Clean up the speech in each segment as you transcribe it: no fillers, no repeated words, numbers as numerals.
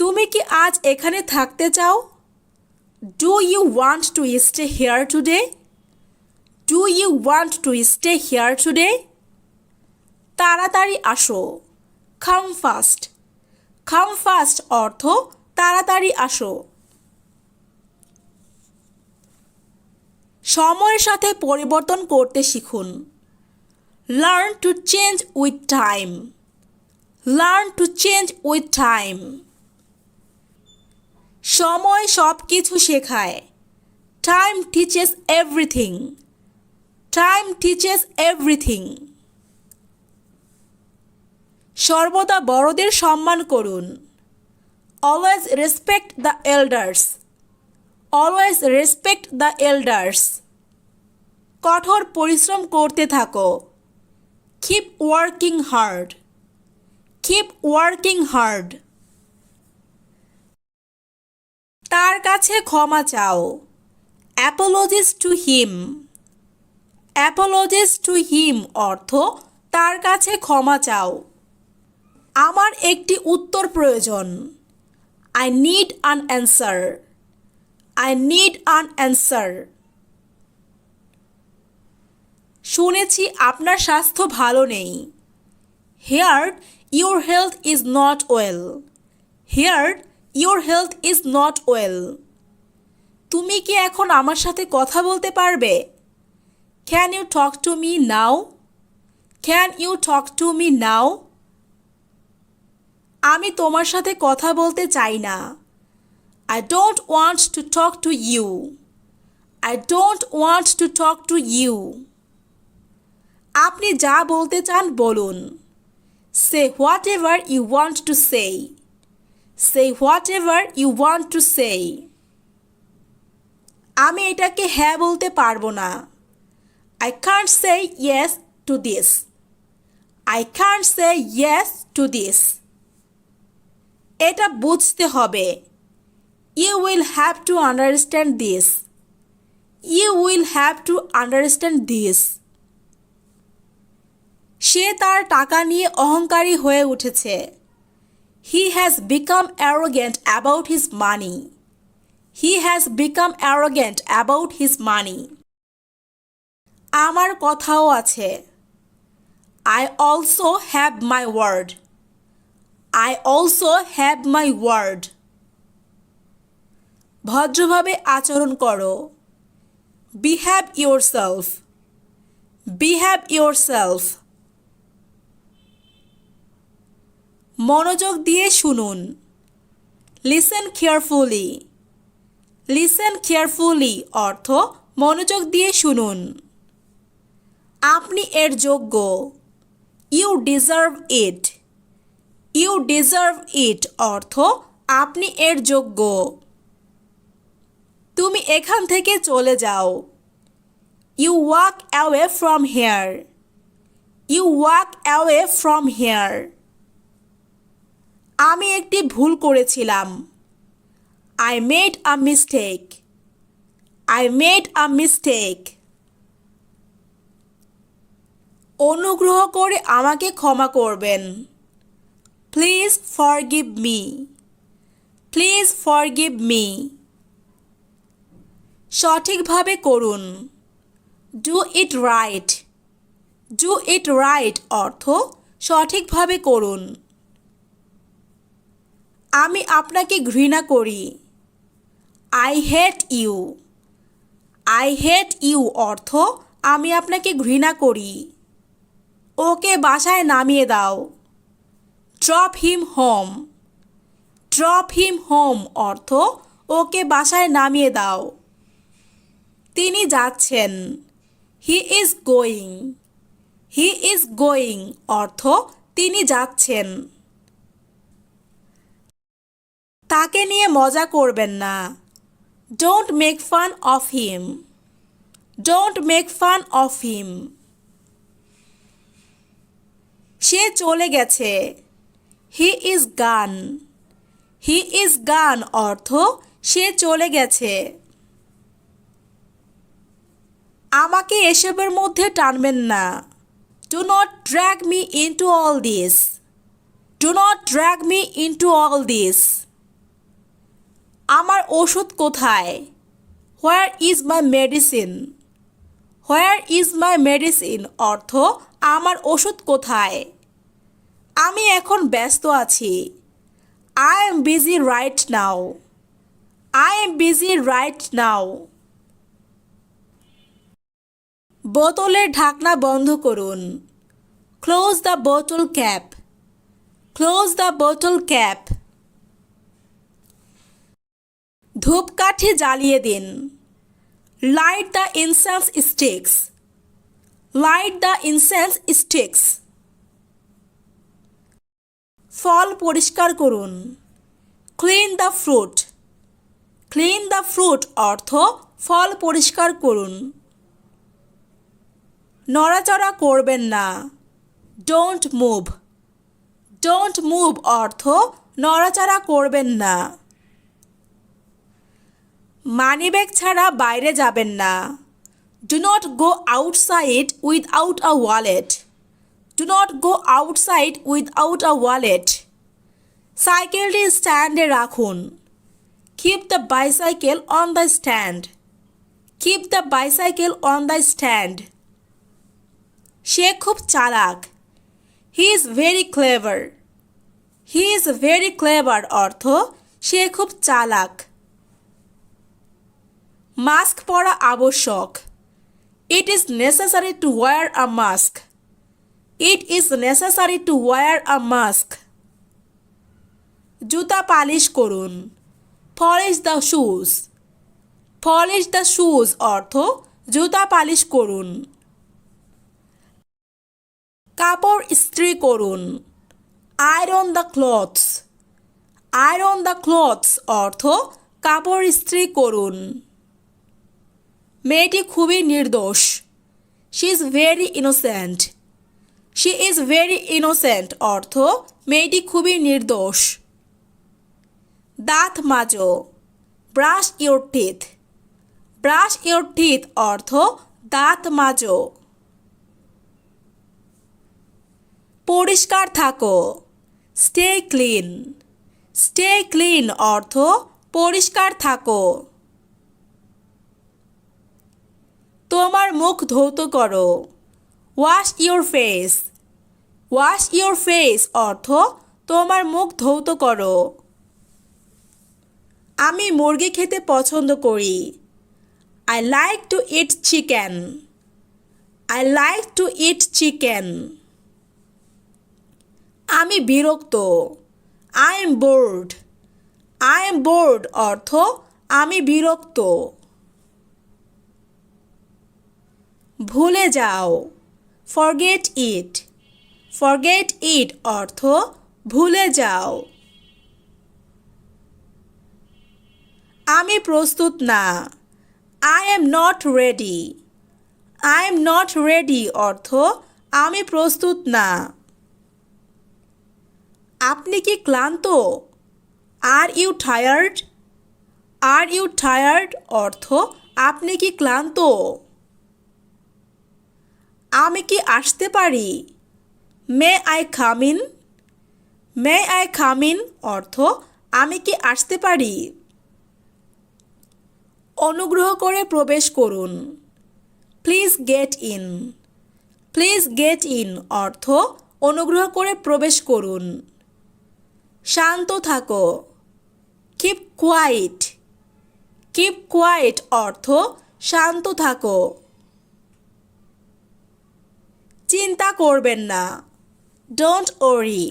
তুমি কি আজ এখানে থাকতে চাও? Do you want to stay here today? Do you want to stay here today? তাড়াতাড়ি আসো। Come fast. Come fast অর্থ তাড়াতাড়ি আসো। সময়ের সাথে পরিবর্তন করতে শিখুন। Learn to change with time. Learn to change with time. সময় সব কিছু শেখায়। Time teaches everything. Time teaches everything. সর্বদা বড়দের সম্মান করুন। Always respect the elders. Always respect the elders. কঠোর পরিশ্রম করতে থাকো। Keep working hard. Keep working hard. তার কাছে ক্ষমা চাও। Apologies to him. Apologies to him অর্থ তার কাছে ক্ষমা চাও। আমার একটি উত্তর প্রয়োজন। I need an answer. I need an answer. শুনেছি আপনার স্বাস্থ্য ভালো নেই। Heard your health is not well. Heard your health is not well. তুমি কি এখন আমার সাথে কথা বলতে পারবে? Can you talk to me now? Can you talk to me now? আমি তোমার সাথে কথা বলতে চাই না। I don't want to talk to you. I don't want to talk to you. আপনি যা বলতে চান বলুন। Say whatever you want to say. Say whatever you want to say. আমি এটাকে হ্যাঁ বলতে পারবো না। I can't say yes to this. I can't say yes to this. এটা বুঝতে হবে। You will have to understand this. You will have to understand this. সে তার টাকা নিয়ে অহংকারী হয়ে উঠেছে। He has become arrogant about his money. He has become arrogant about his money. আমার কথাও আছে। I also have my word. I also have my word. ভদ্রভাবে আচরণ করো। Behave yourself. Behave yourself. মনোযোগ দিয়ে শুনুন। Listen carefully. Listen carefully অর্থ মনোযোগ দিয়ে শুনুন। আপনি এর যোগ্য। You deserve it. You deserve it অর্থ আপনি এর যোগ্য। তুমি এখান থেকে চলে যাও। You walk away from here. You walk away from here. আমি একটি ভুল করেছিলাম। I made a mistake. I made a mistake. অনুগ্রহ করে আমাকে ক্ষমা করবেন। Please forgive me. Please forgive me. সঠিকভাবে করুন। Do it right. Do it right অর্থ সঠিকভাবে করুন। আমি আপনাকে ঘৃণা করি। I hate you. I hate you অর্থ আমি আপনাকে ঘৃণা করি। ওকে বাসায় নামিয়ে দাও। Drop him home. Drop him home অর্থ ওকে বাসায় নামিয়ে দাও। তিনি যাচ্ছেন। He is going. He is going অর্থ তিনি যাচ্ছেন। তাকে নিয়ে মজা করবেন না। Don't make fun of him. Don't make fun of him. সে চলে গেছে। He is gone. He is gone অর্থ সে চলে গেছে। আমাকে এসবের মধ্যে টানবেন না। Do not drag me into all this. Do not drag me into all this. আমার ওষুধ কোথায়? Where is my medicine? Where is my medicine অর্থ আমার ওষুধ কোথায়? আমি এখন ব্যস্ত আছি। I am busy right now. I am busy right now. বোতলের ঢাকনা বন্ধ করুন। Close the bottle cap. Close the bottle cap. ধূপকাঠি জ্বালিয়ে দিন। Light the incense sticks. Light the incense sticks. ফল পরিষ্কার করুন। Clean the fruit. Clean the fruit অর্থ ফল পরিষ্কার করুন। নড়াচড়া করবেন না। Don't move. ডোন্ট মুভ অর্থ নড়াচড়া করবেন না। মানিব্যাগ ছাড়া বাইরে যাবেন না। Do not go outside without a wallet. Do not go outside without a wallet. সাইকেলটি স্ট্যান্ডে রাখুন। Keep the bicycle on the stand. Keep the bicycle on the stand. সে খুব চালাক। He is very clever. He is very clever অর্থ সে খুব চালাক। মাস্ক পরা আবশ্যক। It is necessary to wear a mask. It is necessary to wear a mask. জুতা পালিশ করুন। Polish the shoes. Polish the shoes অর্থ জুতা পালিশ করুন। কাপড় ইস্ত্রি করুন। Iron the clothes. Iron the clothes অর্থ কাপড় ইস্ত্রি করুন। মেয়েটি খুবই নির্দোষ। She is very innocent. She is very innocent অর্থ মেয়েটি খুবই নির্দোষ। দাঁত মাজো। Brush your teeth. Brush your teeth অর্থ দাঁত মাজো। পরিষ্কার থাকো। Stay clean. স্টে ক্লিন অর্থ পরিষ্কার থাকো। তোমার মুখ ধৌত করো। Wash your face. Wash your face অর্থ তোমার মুখ ধৌত করো। আমি মুরগি খেতে পছন্দ করি। I like to it chicken. I like to it chicken. আমি বিরক্ত। I am bored. I am bored অর্থ আমি বিরক্ত। ভুলে যাও। Forget it. ফরগেট ইট অর্থ ভুলে যাও। আমি প্রস্তুত না। I am not ready. I am not ready অর্থ আমি প্রস্তুত না। আপনি কি ক্লান্ত? Are you tired? Are you tired অর্থ আপনি কি ক্লান্ত? আমি কি আসতে পারি? May I come in? May I come in অর্থ আমি কি আসতে পারি? অনুগ্রহ করে প্রবেশ করুন। Please get in. Please get in অর্থ অনুগ্রহ করে প্রবেশ করুন। শান্ত থাকো। Keep quiet. কিপ কোয়াইট অর্থ শান্ত থাকো। চিন্তা করবেন না। Don't worry.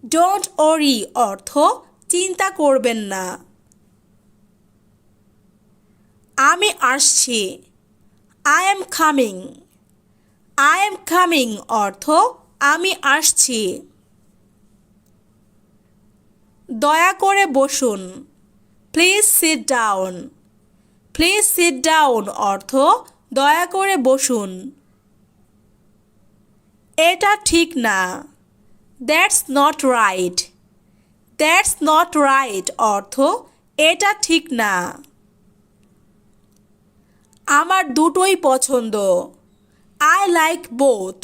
ডোন্ট ওরি অর্থ চিন্তা করবেন না। আমি আসছি। I am coming. I am coming অর্থ আমি আসছি। দয়া করে বসুন। Please sit down. Please sit down অর্থ দয়া করে বসুন। এটা ঠিক না। That's not right. That's not right অর্থ এটা ঠিক না। আমার দুটোই পছন্দ। I like both.